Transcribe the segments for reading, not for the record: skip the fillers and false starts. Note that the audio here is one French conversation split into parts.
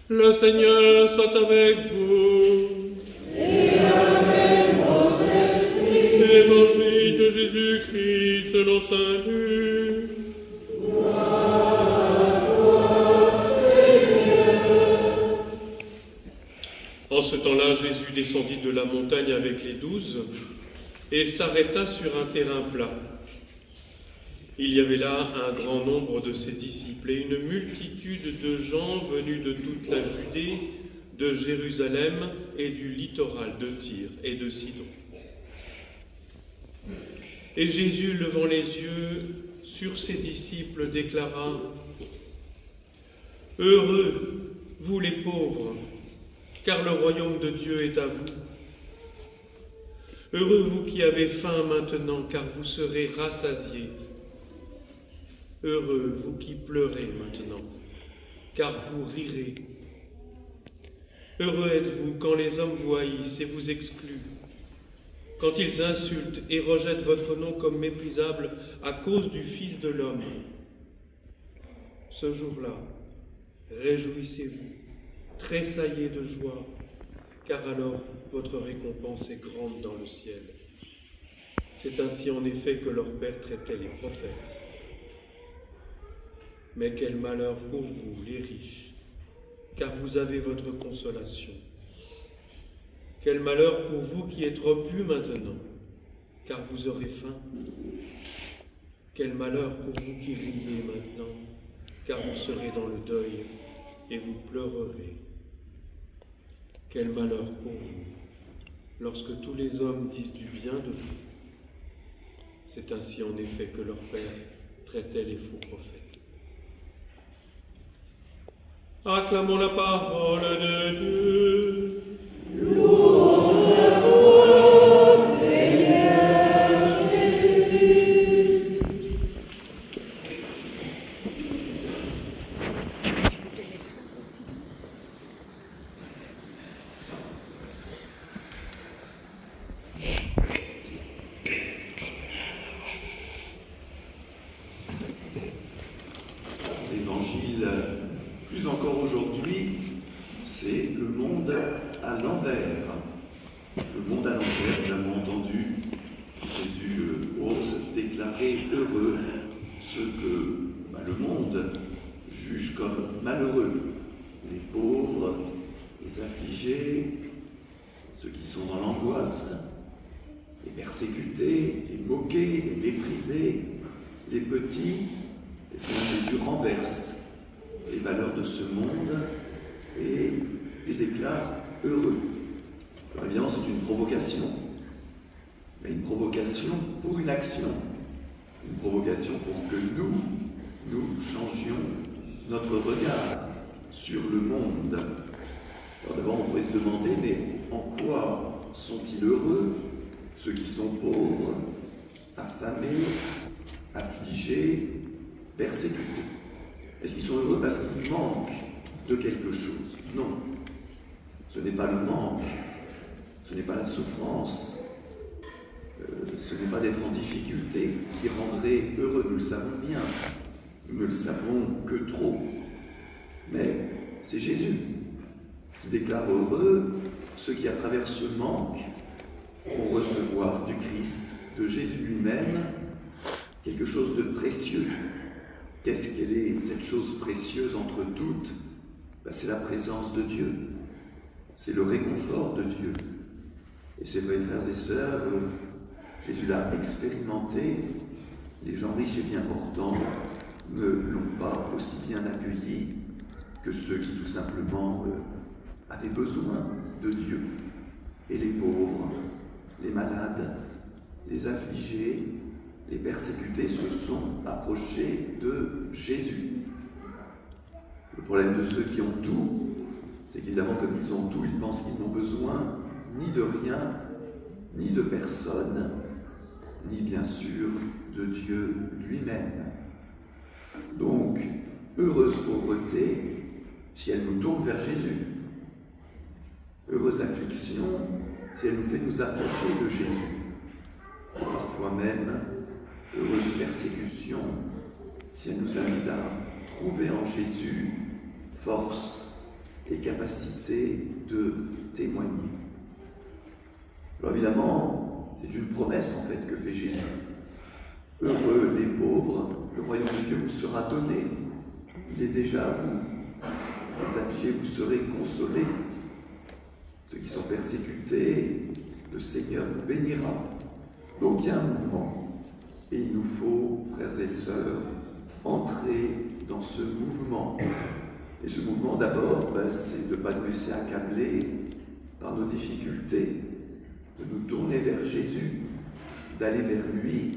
Le Seigneur soit avec vous. Et avec votre esprit. Évangile de Jésus-Christ selon saint Luc. Gloire à toi, Seigneur. En ce temps-là, Jésus descendit de la montagne avec les 12 et s'arrêta sur un terrain plat. Il y avait là un grand nombre de ses disciples et une multitude de gens venus de toute la Judée, de Jérusalem et du littoral de Tyr et de Sidon. Et Jésus, levant les yeux sur ses disciples, déclara : « Heureux, vous les pauvres, car le royaume de Dieu est à vous. Heureux vous qui avez faim maintenant, car vous serez rassasiés. Heureux vous qui pleurez maintenant, car vous rirez. Heureux êtes-vous quand les hommes vous haïssent et vous excluent, quand ils insultent et rejettent votre nom comme méprisable à cause du Fils de l'homme. Ce jour-là, réjouissez-vous, tressaillez de joie, car alors votre récompense est grande dans le ciel. C'est ainsi en effet que leur Père traitait les prophètes. Mais quel malheur pour vous, les riches, car vous avez votre consolation. Quel malheur pour vous qui êtes repus maintenant, car vous aurez faim. Quel malheur pour vous qui riez maintenant, car vous serez dans le deuil et vous pleurerez. Quel malheur pour vous, lorsque tous les hommes disent du bien de vous. C'est ainsi en effet que leur Père traitait les faux prophètes. Acclamons la parole de Dieu. Louange à toi, Seigneur Jésus. L'Évangile, plus encore aujourd'hui, c'est le monde à l'envers. Le monde à l'envers, nous l'avons entendu, Jésus ose déclarer heureux ceux que le monde juge comme malheureux. Les pauvres, les affligés, ceux qui sont dans l'angoisse, les persécutés, les moqués, les méprisés, les petits. Et puis Jésus renverse les valeurs de ce monde et les déclare heureux. Alors évidemment, c'est une provocation, mais une provocation pour une action, une provocation pour que nous changions notre regard sur le monde. Alors d'abord, on pourrait se demander, mais en quoi sont-ils heureux, ceux qui sont pauvres, affamés, affligés, persécutés? Est-ce qu'ils sont heureux parce qu'ils manquent de quelque chose? Non. Ce n'est pas le manque, ce n'est pas la souffrance, ce n'est pas d'être en difficulté qui rendrait heureux. Nous le savons bien, nous ne le savons que trop. Mais c'est Jésus qui déclare heureux ceux qui, à travers ce manque, vont recevoir du Christ, de Jésus lui-même, quelque chose de précieux. Qu'est-ce qu'elle est, cette chose précieuse entre toutes? C'est la présence de Dieu. C'est le réconfort de Dieu. Et c'est vrai, frères et sœurs, Jésus l'a expérimenté. Les gens riches et bien portants ne l'ont pas aussi bien accueilli que ceux qui tout simplement avaient besoin de Dieu. Et les pauvres, les malades, les affligés, les persécutés se sont approchés de Jésus. Le problème de ceux qui ont tout, c'est qu'évidemment, comme ils ont tout, ils pensent qu'ils n'ont besoin ni de rien, ni de personne, ni bien sûr de Dieu lui-même. Donc, heureuse pauvreté si elle nous tourne vers Jésus. Heureuse affliction si elle nous fait nous approcher de Jésus. Et parfois même, heureuse persécution si elle nous invite à trouver en Jésus force et capacité de témoigner. Alors évidemment, c'est une promesse en fait que fait Jésus. Heureux les pauvres, le royaume de Dieu vous sera donné. Il est déjà à vous. Les affligés, vous serez consolés. Ceux qui sont persécutés, le Seigneur vous bénira. Donc il y a un mouvement. Et il nous faut, frères et sœurs, entrer dans ce mouvement. Et ce mouvement, d'abord, c'est de ne pas nous laisser accabler par nos difficultés, de nous tourner vers Jésus, d'aller vers lui.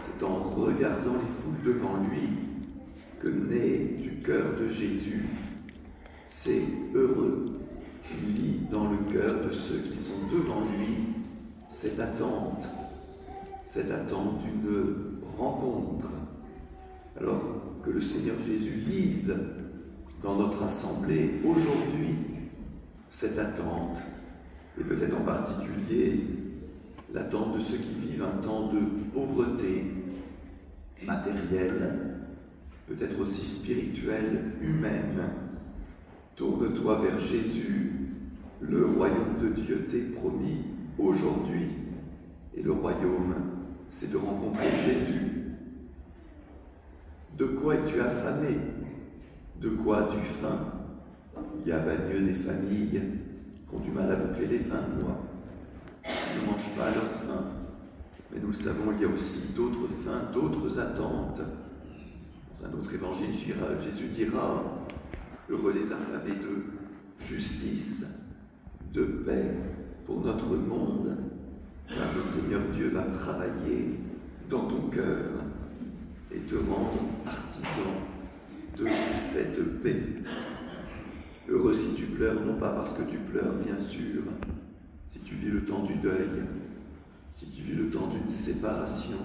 C'est en regardant les foules devant lui que naît du cœur de Jésus. C'est heureux. Il lit dans le cœur de ceux qui sont devant lui cette attente d'une rencontre. Alors que le Seigneur Jésus lise dans notre assemblée aujourd'hui cette attente, et peut-être en particulier l'attente de ceux qui vivent un temps de pauvreté matérielle, peut-être aussi spirituelle, humaine. Tourne-toi vers Jésus, le royaume de Dieu t'est promis aujourd'hui. Et le royaume, c'est de rencontrer Jésus. De quoi es-tu affamé? De quoi as-tu faim? Il y a Bagneux des familles qui ont du mal à boucler les fins de mois, qui ne mangent pas leur faim. Mais nous le savons, il y a aussi d'autres fins, d'autres attentes. Dans un autre évangile, Jésus dira « Heureux les affamés de justice, de paix pour notre monde, car le Seigneur Dieu va travailler dans ton cœur et te rendre artisan de cette paix. Heureux si tu pleures, non pas parce que tu pleures, bien sûr, si tu vis le temps du deuil, si tu vis le temps d'une séparation,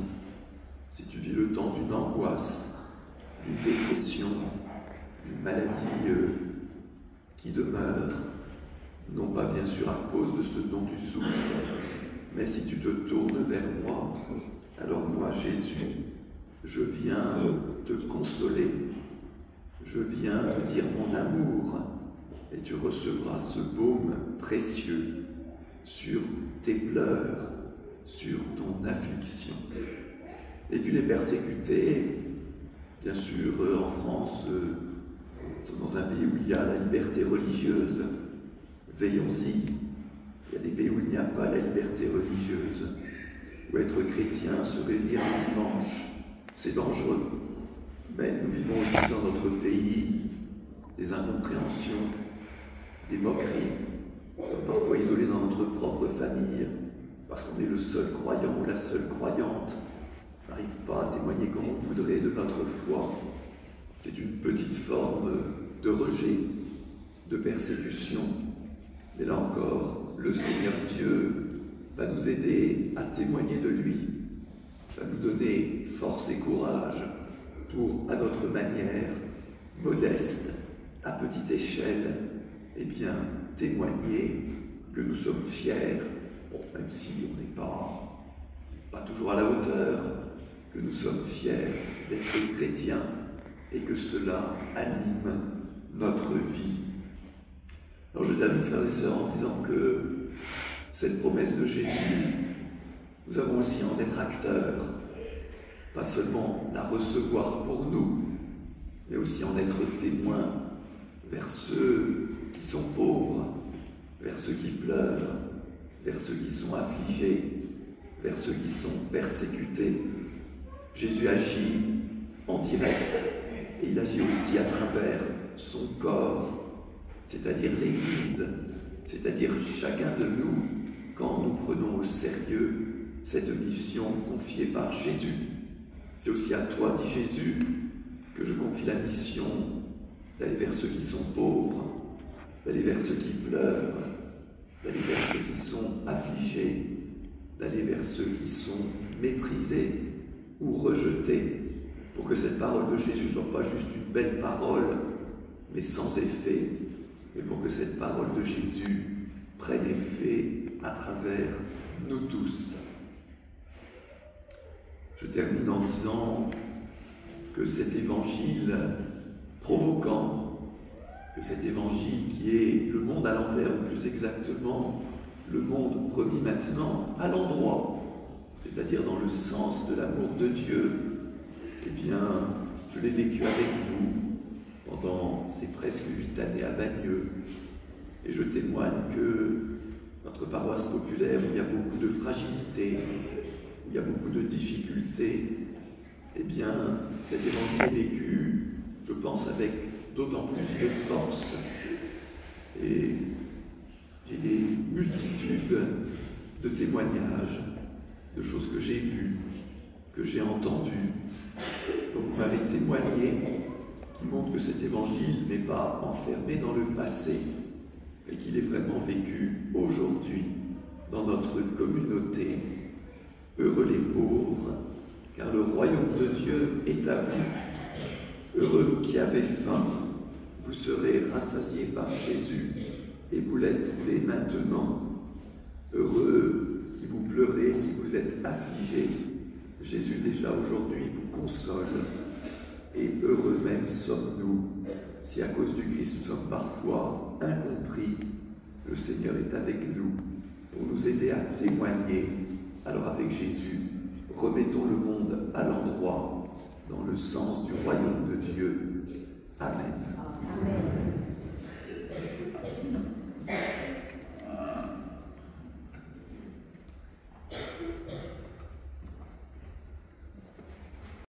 si tu vis le temps d'une angoisse, d'une dépression, d'une maladie qui demeure, non pas bien sûr à cause de ce dont tu souffres, mais si tu te tournes vers moi, alors moi, Jésus, je viens te consoler, je viens te dire mon amour, et tu recevras ce baume précieux sur tes pleurs, sur ton affliction. Et puis les persécutés, bien sûr, en France, dans un pays où il y a la liberté religieuse, veillons-y. Il y a des pays où il n'y a pas la liberté religieuse, où être chrétien, se réunir le dimanche, c'est dangereux. Mais nous vivons aussi dans notre pays des incompréhensions, des moqueries. Nous sommes parfois isolés dans notre propre famille, parce qu'on est le seul croyant ou la seule croyante. On n'arrive pas à témoigner comme on voudrait de notre foi. C'est une petite forme de rejet, de persécution. Mais là encore, le Seigneur Dieu va nous aider à témoigner de lui, va nous donner force et courage pour, à notre manière, modeste, à petite échelle, eh bien, témoigner que nous sommes fiers, même si on n'est pas toujours à la hauteur, que nous sommes fiers d'être chrétiens et que cela anime notre vie. Alors je termine, frères et sœurs, en disant que cette promesse de Jésus, nous avons aussi en être acteurs, pas seulement la recevoir pour nous, mais aussi en être témoins vers ceux qui sont pauvres, vers ceux qui pleurent, vers ceux qui sont affligés, vers ceux qui sont persécutés. Jésus agit en direct et il agit aussi à travers son corps, c'est-à-dire l'Église, c'est-à-dire chacun de nous, quand nous prenons au sérieux cette mission confiée par Jésus. C'est aussi à toi, dit Jésus, que je confie la mission d'aller vers ceux qui sont pauvres, d'aller vers ceux qui pleurent, d'aller vers ceux qui sont affligés, d'aller vers ceux qui sont méprisés ou rejetés, pour que cette parole de Jésus ne soit pas juste une belle parole, mais sans effet, mais pour que cette parole de Jésus prenne effet à travers nous tous. Je termine en disant que cet évangile provoquant que cet évangile qui est le monde à l'envers, ou plus exactement le monde remis maintenant à l'endroit, c'est-à-dire dans le sens de l'amour de Dieu, eh bien, je l'ai vécu avec vous pendant ces presque 8 années à Bagneux. Et je témoigne que notre paroisse populaire, où il y a beaucoup de fragilité, où il y a beaucoup de difficultés, eh bien, cet évangile est vécu, je pense, avec d'autant plus de force. Et j'ai des multitudes de témoignages, de choses que j'ai vues, que j'ai entendues, dont vous m'avez témoigné, qui montrent que cet évangile n'est pas enfermé dans le passé, mais qu'il est vraiment vécu aujourd'hui dans notre communauté. Heureux les pauvres, car le royaume de Dieu est à vous. Heureux vous qui avez faim, vous serez rassasiés par Jésus, et vous l'êtes dès maintenant. Heureux si vous pleurez, si vous êtes affligés, Jésus déjà aujourd'hui vous console. Et heureux même sommes-nous, si à cause du Christ nous sommes parfois incompris, le Seigneur est avec nous pour nous aider à témoigner. Alors avec Jésus, remettons le monde à l'endroit, dans le sens du royaume de Dieu. Amen.